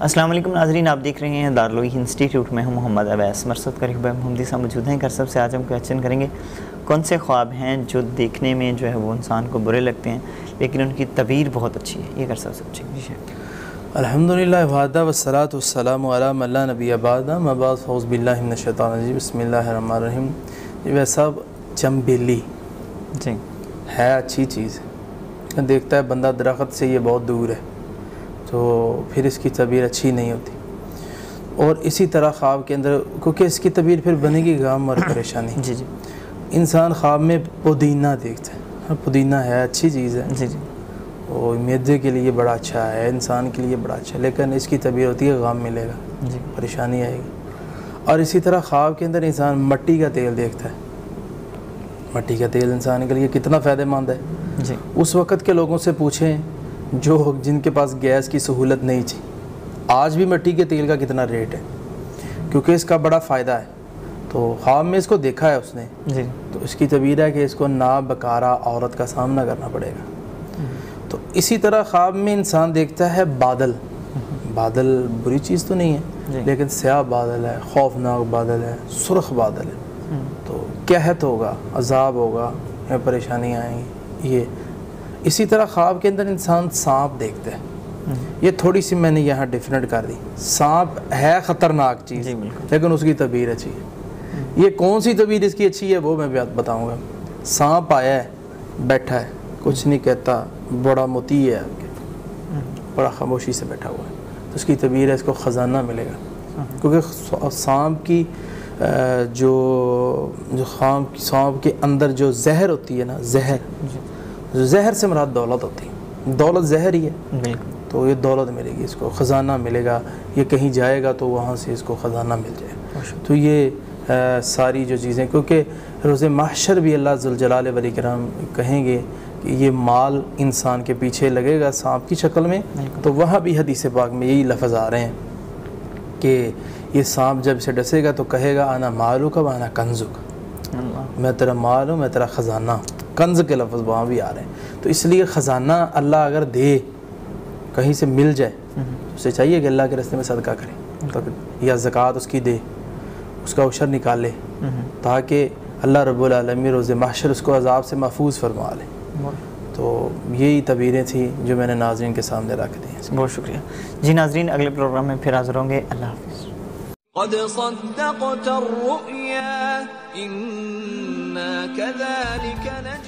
السلام علیکم ناظرین، آپ دیکھ رہے ہیں دارالعلوم انسٹیٹیوٹ میں ہوں محمد اویس مرصد کا رہبر محمدی صاحب موجود ہیں۔ سب سے آج ہم کویسچن کریں گے کون سے خواب ہیں جو دیکھنے میں جو ہے وہ انسان کو برے لگتے ہیں لیکن ان کی تعبیر بہت اچھی ہے؟ یہ سب سے اچھی الحمدللہ وحدہ والصلاۃ والسلام علی من لا نبی بعدہ، اما بعد فاعوذ باللہ من الشیطان الرجیم، بسم اللہ الرحمن الرحیم۔ ویسا چمبیلی جی ہے اچھی چیز ہے، دیکھتا ہے بندہ درخت سے یہ بہت دور ہے تو پھر اس کی تعبیر اچھی نہیں ہوتی، اور اسی طرح خواب کے اندر کیونکہ اس کی تعبیر پھر بنے گی غم اور پریشانی۔ جی جی انسان خواب میں پودینہ دیکھتا ہے، پودینہ ہے اچھی چیز ہے، جی جی وہ معدے کے لیے بڑا اچھا ہے، انسان کے لیے بڑا اچھا ہے، لیکن اس کی تعبیر ہوتی ہے غم ملے گا، جی پریشانی آئے گی۔ اور اسی طرح خواب کے اندر انسان مٹی کا تیل دیکھتا ہے، مٹی کا تیل انسان کے لیے کتنا فائدہ مند ہے۔ جی اس وقت کے لوگوں سے پوچھیں جن کے پاس گیس کی سہولت نہیں تھی، آج بھی مٹی کے تیل کا کتنا ریٹ ہے، کیونکہ اس کا بڑا فائدہ ہے۔ تو خواب میں اس کو دیکھا ہے اس نے، جی تو اس کی تعبیر ہے کہ اس کو نابکارہ عورت کا سامنا کرنا پڑے گا۔ تو اسی طرح خواب میں انسان دیکھتا ہے بادل، بادل بری چیز تو نہیں ہے لیکن سیاہ بادل ہے، خوفناک بادل ہے، سرخ بادل ہے، تو قحط ہوگا، عذاب ہوگا یا پریشانیاں آئیں گی یہ۔ اسی طرح خواب کے اندر انسان سانپ دیکھتا ہے، یہ تھوڑی سی میں نے یہاں ڈیفینیٹ کر دی، سانپ ہے خطرناک چیز لیکن اس کی تعبیر اچھی ہے۔ یہ کون سی تعبیر اس کی اچھی ہے وہ میں بتاؤں گا۔ سانپ آیا ہے، بیٹھا ہے، کچھ نہیں کہتا، بڑا موتی ہے آپ کے، بڑا خاموشی سے بیٹھا ہوا ہے، تو اس کی تعبیر ہے اس کو خزانہ ملے گا، کیونکہ سانپ کی جو سانپ کے اندر جو زہر ہوتی ہے نا، زہر سے مراد دولت ہوتی ہے، دولت زہر ہی ہے، تو یہ دولت ملے گی اس کو، خزانہ ملے گا، یہ کہیں جائے گا تو وہاں سے اس کو خزانہ مل جائے گا۔ تو یہ ساری جو چیزیں، کیونکہ روز محشر بھی اللہ ذوالجلال والاکرام کہیں گے کہ یہ مال انسان کے پیچھے لگے گا سانپ کی شکل میں، تو وہاں بھی حدیث پاک میں یہی لفظ آ رہے ہیں کہ یہ سانپ جب سے ڈسے گا تو کہے گا انا مالک و انا کنزک، میں تیرا مال ہوں، میں تیرا خزانہ ہوں۔ کنز کے لفظ وہاں بھی آ رہے ہیں، تو اس لیے خزانہ اللہ اگر دے، کہیں سے مل جائے، اسے چاہیے کہ اللہ کے راستے میں صدقہ کرے یا زکوٰۃ اس کی دے، اس کا عشر نکالے، تاکہ اللہ رب العالمین روز محشر اس کو عذاب سے محفوظ فرما لے۔ تو یہی تعبیریں تھیں جو میں نے ناظرین کے سامنے رکھ دی۔ بہت شکریہ جی ناظرین، اگلے پروگرام میں پھر حاضر ہوں گے۔ اللہ حافظ۔ قد صدقت الرؤيا إنا كذلك نجزي